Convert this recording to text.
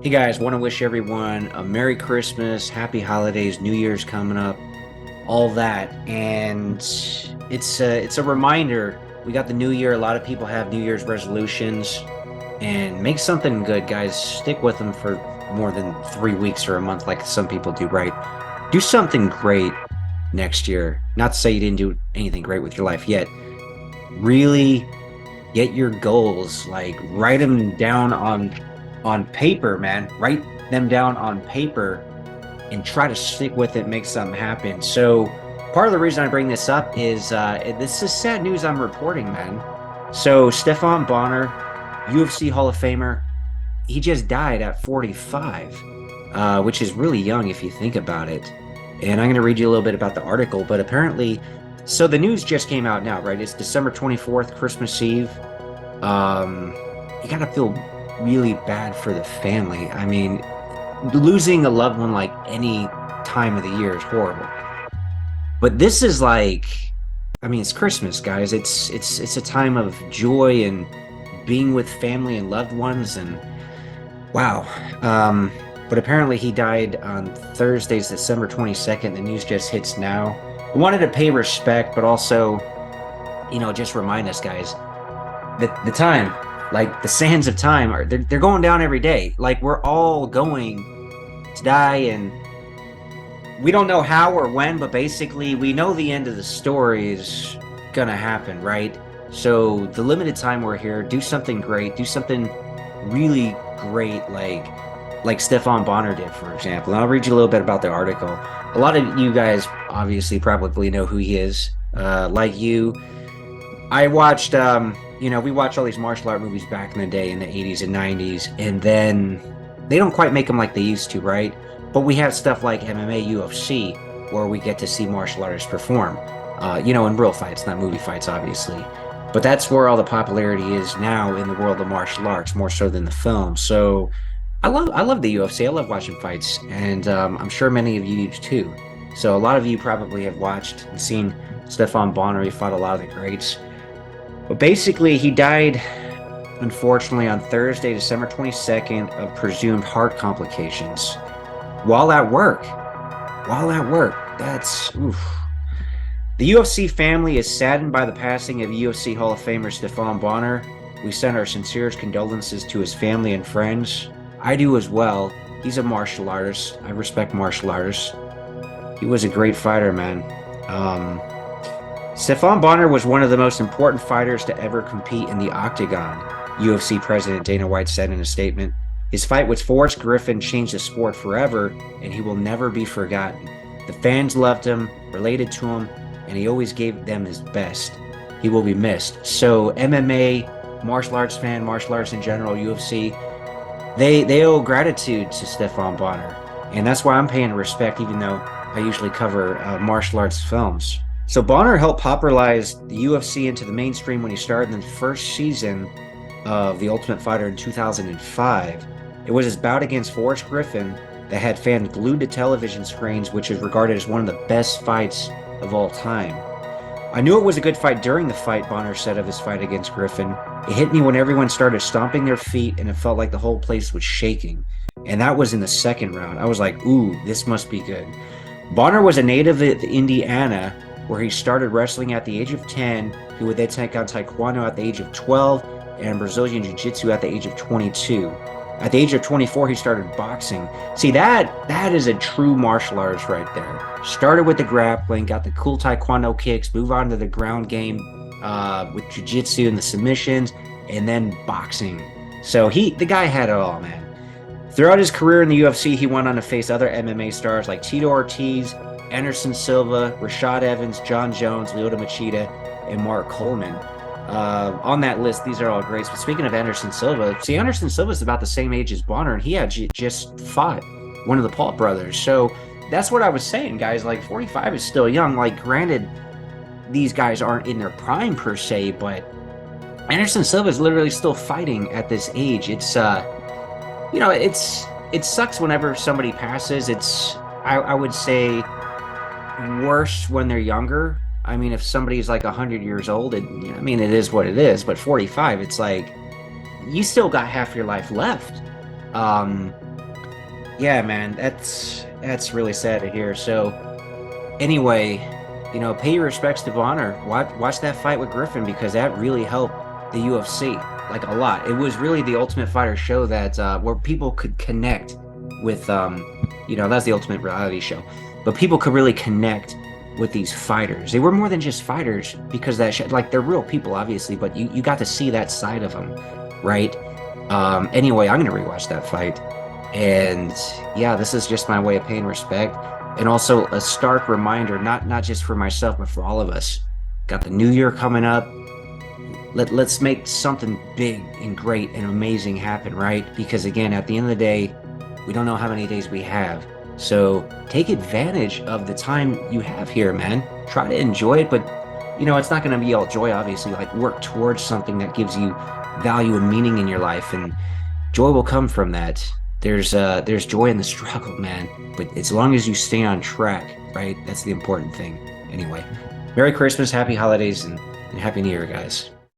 Hey guys, want to wish everyone a Merry Christmas, Happy Holidays, New Year's coming up, all that. And it's a reminder. We got the new year. A lot of people have New Year's resolutions, and make something good, guys. Stick with them for more than 3 weeks or a month, like some people do, right? Do something great next year. Not to say you didn't do anything great with your life yet. Really get your goals, like write them down on paper, man. Write them down on paper and try to stick with it, make something happen. So part of the reason I bring this up is this is sad news I'm reporting, man. So Stephan Bonnar, UFC Hall of Famer, he just died at 45, which is really young if you think about it. And I'm going to read you a little bit about the article, but apparently, so the news just came out now, right? It's December 24th, Christmas Eve. You gotta feel really bad for the family. I mean, losing a loved one like any time of the year is horrible. But this is like, I mean, it's Christmas, guys. It's a time of joy and being with family and loved ones, and wow. But apparently he died on Thursday's December 22nd. The news just hits now. I wanted to pay respect, but also, just remind us, guys, the time, like the sands of time, they're going down every day. Like we're all going to die, and we don't know how or when, but basically we know the end of the story is gonna happen, right? So the limited time we're here, do something great, do something really great, like Stephan Bonnar did, for example. And I'll read you a little bit about the article. A lot of you guys obviously probably know who he is. Like you, I watched, we watched all these martial art movies back in the day in the 80s and 90s, and then they don't quite make them like they used to, right? But we have stuff like MMA, UFC, where we get to see martial artists perform, in real fights, not movie fights, obviously. But that's where all the popularity is now in the world of martial arts, more so than the film. So I love the UFC. I love watching fights, and I'm sure many of you too. So a lot of you probably have watched and seen Stephan Bonnar. He fought a lot of the greats. But basically, he died, unfortunately, on Thursday, December 22nd, of presumed heart complications while at work. While at work. That's, oof. The UFC family is saddened by the passing of UFC Hall of Famer Stephan Bonnar. We send our sincerest condolences to his family and friends. I do as well. He's a martial artist. I respect martial artists. He was a great fighter, man. Stephan Bonnar was one of the most important fighters to ever compete in the octagon, UFC President Dana White said in a statement. His fight with Forest Griffin changed the sport forever, and he will never be forgotten. The fans loved him, related to him, and he always gave them his best. He will be missed. So MMA, martial arts fan, martial arts in general, UFC, they owe gratitude to Stephan Bonnar. And that's why I'm paying respect, even though I usually cover martial arts films. So Bonnar helped popularize the UFC into the mainstream when he started in the first season of The Ultimate Fighter in 2005. It was his bout against Forrest Griffin that had fans glued to television screens, which is regarded as one of the best fights of all time. I knew it was a good fight during the fight, Bonnar said of his fight against Griffin. It hit me when everyone started stomping their feet and it felt like the whole place was shaking. And that was in the second round. I was like, ooh, this must be good. Bonnar was a native of Indiana, where he started wrestling at the age of 10. He would then take on Taekwondo at the age of 12 and Brazilian Jiu-Jitsu at the age of 22. At the age of 24, he started boxing. See, that is a true martial artist right there. Started with the grappling, got the cool Taekwondo kicks, move on to the ground game with Jiu-Jitsu and the submissions, and then boxing. So the guy had it all, man. Throughout his career in the UFC, he went on to face other MMA stars like Tito Ortiz, Anderson Silva, Rashad Evans, John Jones, Lyoto Machida, and Mark Coleman. On that list, these are all greats. But speaking of Anderson Silva, see, Anderson Silva is about the same age as Bonnar, and he had just fought one of the Paul brothers. So that's what I was saying, guys. Like, 45 is still young. Like, granted, these guys aren't in their prime per se, but Anderson Silva is literally still fighting at this age. It sucks whenever somebody passes. I would say worse when they're younger. I mean, if somebody's like 100 years old, it is what it is. But 45, it's like you still got half your life left. Yeah, man, that's really sad to hear. So anyway, pay your respects to Bonner. Watch that fight with Griffin because that really helped the UFC like a lot. It was really the Ultimate Fighter show that where people could connect with that's the Ultimate Reality show, but people could really connect with these fighters. They were more than just fighters because like they're real people, obviously, but you got to see that side of them, right? Anyway, I'm gonna rewatch that fight, and yeah, this is just my way of paying respect and also a stark reminder, not just for myself, but for all of us. Got the new year coming up. Let's make something big and great and amazing happen, right? Because again, at the end of the day, we don't know how many days we have. So take advantage of the time you have here, man. Try to enjoy it, but it's not going to be all joy, obviously. Like work towards something that gives you value and meaning in your life, and joy will come from that. There's joy in the struggle, man. But as long as you stay on track, right? That's the important thing. Anyway, Merry Christmas, Happy Holidays, and Happy New Year, guys.